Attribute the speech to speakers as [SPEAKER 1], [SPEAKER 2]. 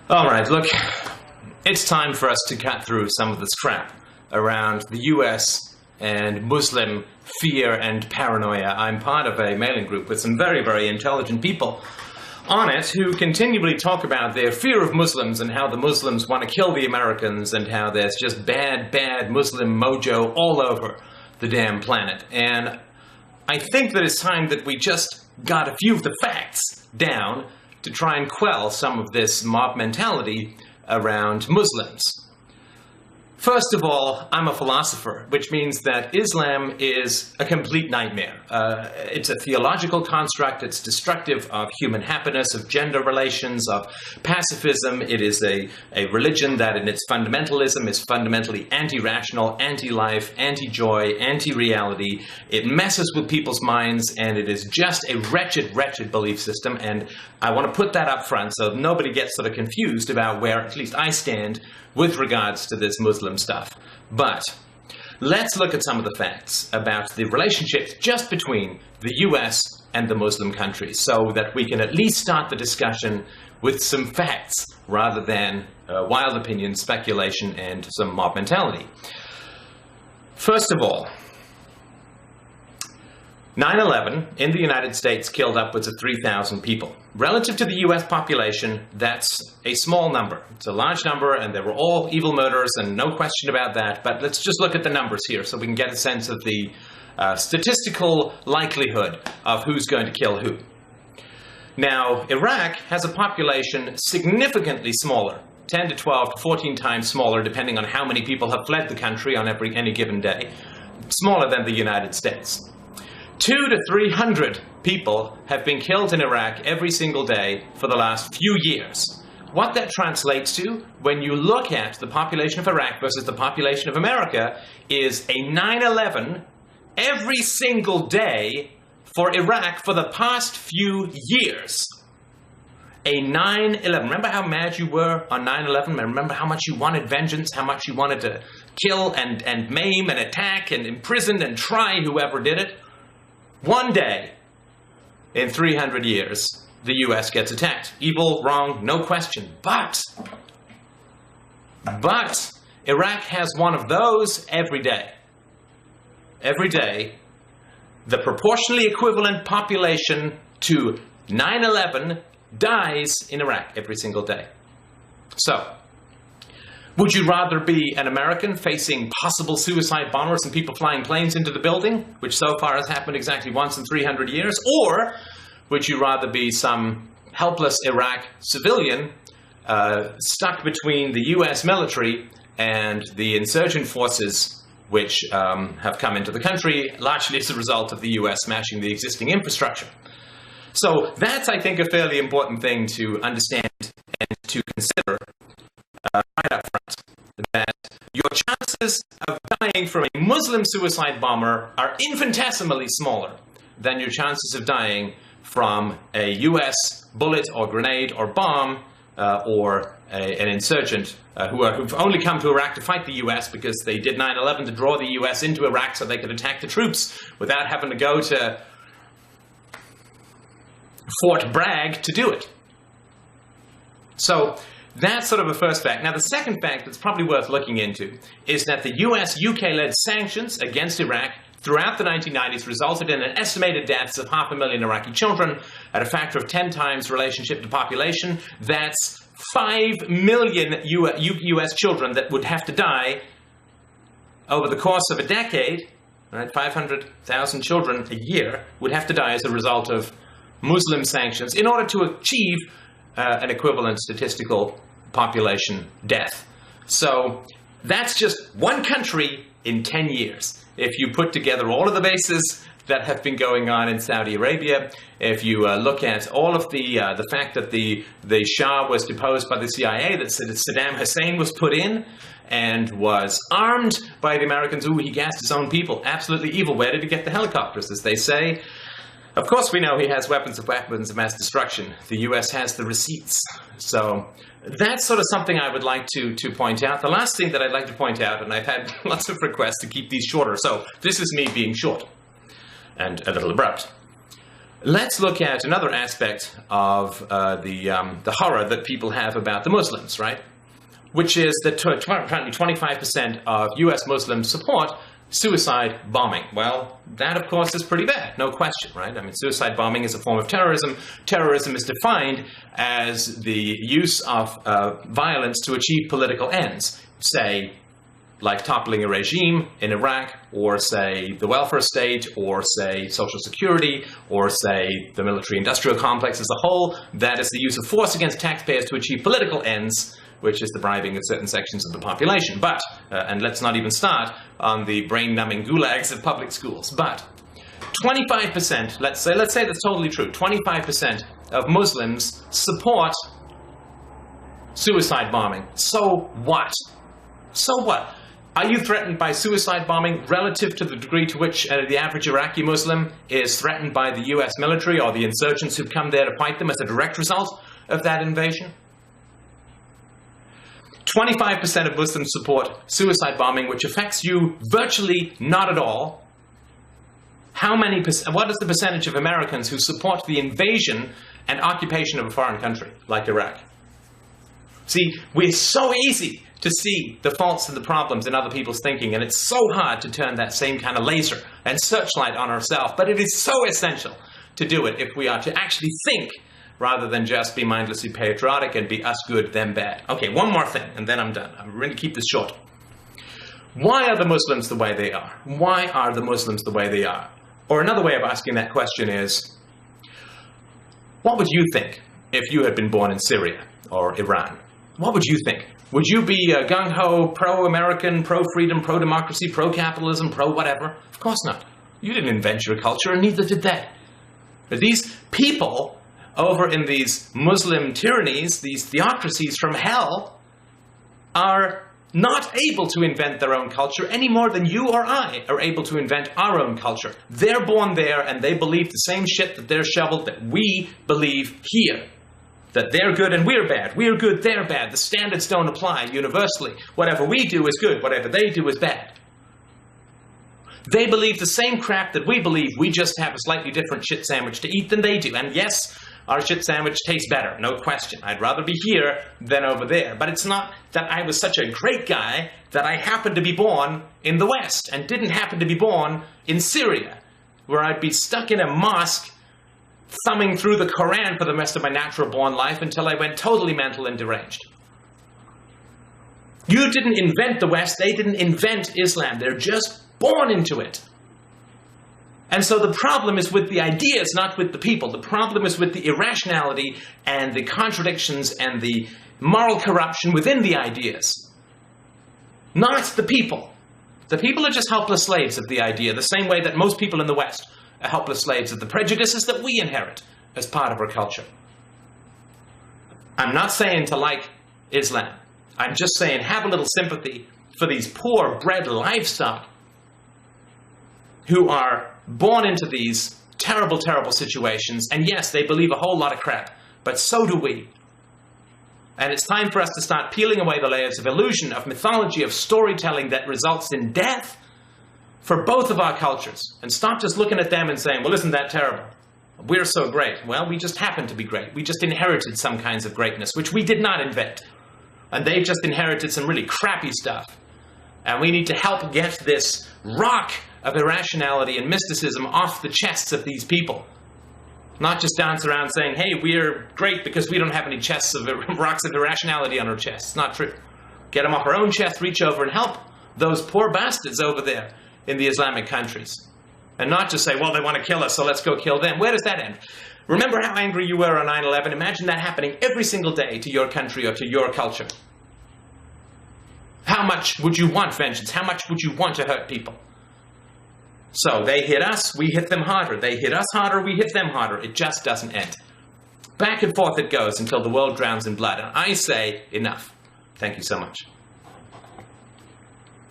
[SPEAKER 1] All right, look, it's time for us to cut through some of this crap around the US and Muslim fear and paranoia. I'm part of a mailing group with some very, very intelligent people on it who continually talk about their fear of Muslims and how the Muslims want to kill the Americans and how there's just bad, bad Muslim mojo all over the damn planet. And I think that it's time that we just got a few of the facts down to try and quell some of this mob mentality around Muslims. First of all, I'm a philosopher, which means that Islam is a complete nightmare. It's a theological construct. It's destructive of human happiness, of gender relations, of pacifism. It is a religion that in its fundamentalism is fundamentally anti-rational, anti-life, anti-joy, anti-reality. It messes with people's minds, and it is just a wretched, wretched belief system. And I want to put that up front so nobody gets sort of confused about where at least I stand with regards to this Muslim stuff. But let's look at some of the facts about the relationships just between the US and the Muslim countries so that we can at least start the discussion with some facts rather than wild opinions, speculation, and some mob mentality. First of all, 9/11 in the United States killed upwards of 3,000 people. Relative to the US population, that's a small number. It's a large number, and they were all evil murderers, and no question about that. But let's just look at the numbers here so we can get a sense of the statistical likelihood of who's going to kill who. Now, Iraq has a population significantly smaller, 10 to 12 to 14 times smaller, depending on how many people have fled the country on any given day, smaller than the United States. 200 to 300 people have been killed in Iraq every single day for the last few years. What that translates to, when you look at the population of Iraq versus the population of America, is a 9/11 every single day for Iraq for the past few years. A 9/11. Remember how mad you were on 9/11? Remember how much you wanted vengeance, how much you wanted to kill and maim and attack and imprison and try whoever did it? One day in 300 years, the US gets attacked. Evil, wrong, no question. But Iraq has one of those every day. Every day, the proportionally equivalent population to 9/11 dies in Iraq every single day. So, would you rather be an American facing possible suicide bombers and people flying planes into the building, which so far has happened exactly once in 300 years? Or would you rather be some helpless Iraq civilian stuck between the US military and the insurgent forces which have come into the country, largely as a result of the US smashing the existing infrastructure? So that's, I think, a fairly important thing to understand and to consider right up front, that your chances of dying from a Muslim suicide bomber are infinitesimally smaller than your chances of dying from a US bullet or grenade or bomb or an insurgent who've only come to Iraq to fight the US because they did 9/11 to draw the US into Iraq so they could attack the troops without having to go to Fort Bragg to do it. So that's sort of a first fact. Now, the second fact that's probably worth looking into is that the US-UK-led sanctions against Iraq throughout the 1990s resulted in an estimated deaths of 500,000 Iraqi children at a factor of 10 times relationship to population. That's 5 million US children that would have to die over the course of a decade. Right? 500,000 children a year would have to die as a result of Muslim sanctions in order to achieve an equivalent statistical population death. So that's just one country in 10 years. If you put together all of the bases that have been going on in Saudi Arabia, if you look at all of the fact that the Shah was deposed by the CIA, that Saddam Hussein was put in and was armed by the Americans. Ooh, he gassed his own people. Absolutely evil. Where did he get the helicopters, as they say? Of course, we know he has weapons of mass destruction. The US has the receipts. So that's sort of something I would like to point out. The last thing that I'd like to point out, and I've had lots of requests to keep these shorter, so this is me being short and a little abrupt. Let's look at another aspect of the horror that people have about the Muslims, right? Which is that apparently 25% of US Muslims support suicide bombing. Well, that of course is pretty bad, no question, right? I mean, suicide bombing is a form of terrorism. Terrorism is defined as the use of violence to achieve political ends, say, like toppling a regime in Iraq, or say the welfare state, or say social security, or say the military-industrial complex as a whole. That is the use of force against taxpayers to achieve political ends, which is the bribing of certain sections of the population. But, and let's not even start on the brain-numbing gulags of public schools, but 25%, let's say that's totally true, 25% of Muslims support suicide bombing. So what? So what? Are you threatened by suicide bombing relative to the degree to which the average Iraqi Muslim is threatened by the US military or the insurgents who've come there to fight them as a direct result of that invasion? 25% of Muslims support suicide bombing, which affects you virtually not at all. What is the percentage of Americans who support the invasion and occupation of a foreign country like Iraq? See, we're so easy to see the faults and the problems in other people's thinking, and it's so hard to turn that same kind of laser and searchlight on ourselves, but it is so essential to do it if we are to actually think rather than just be mindlessly patriotic and be us good, them bad. Okay, one more thing, and then I'm done. I'm going to keep this short. Why are the Muslims the way they are? Why are the Muslims the way they are? Or another way of asking that question is, what would you think if you had been born in Syria or Iran? What would you think? Would you be gung-ho, pro-American, pro-freedom, pro-democracy, pro-capitalism, pro-whatever? Of course not. You didn't invent your culture, and neither did they. But these people over in these Muslim tyrannies, these theocracies from hell, are not able to invent their own culture any more than you or I are able to invent our own culture. They're born there, and they believe the same shit that they're shoveled that we believe here. That they're good and we're bad. We're good, they're bad. The standards don't apply universally. Whatever we do is good. Whatever they do is bad. They believe the same crap that we believe. We just have a slightly different shit sandwich to eat than they do. And yes, our shit sandwich tastes better, no question. I'd rather be here than over there. But it's not that I was such a great guy that I happened to be born in the West and didn't happen to be born in Syria, where I'd be stuck in a mosque thumbing through the Quran for the rest of my natural-born life until I went totally mental and deranged. You didn't invent the West. They didn't invent Islam. They're just born into it. And so the problem is with the ideas, not with the people. The problem is with the irrationality and the contradictions and the moral corruption within the ideas, not the people. The people are just helpless slaves of the idea, the same way that most people in the West are helpless slaves of the prejudices that we inherit as part of our culture. I'm not saying to like Islam. I'm just saying have a little sympathy for these poor bred livestock who are born into these terrible, terrible situations. And yes, they believe a whole lot of crap, but so do we. And it's time for us to start peeling away the layers of illusion, of mythology, of storytelling that results in death for both of our cultures, and stop just looking at them and saying, well, isn't that terrible? We're so great. Well, we just happen to be great. We just inherited some kinds of greatness, which we did not invent. And they've just inherited some really crappy stuff. And we need to help get this rock of irrationality and mysticism off the chests of these people. Not just dance around saying, hey, we're great because we don't have any chests of rocks of irrationality on our chests. It's not true. Get them off our own chest, reach over and help those poor bastards over there in the Islamic countries. And not just say, well, they want to kill us, so let's go kill them. Where does that end? Remember how angry you were on 9/11? Imagine that happening every single day to your country or to your culture. How much would you want vengeance? How much would you want to hurt people? So they hit us, we hit them harder. They hit us harder, we hit them harder. It just doesn't end. Back and forth it goes until the world drowns in blood. And I say, enough. Thank you so much.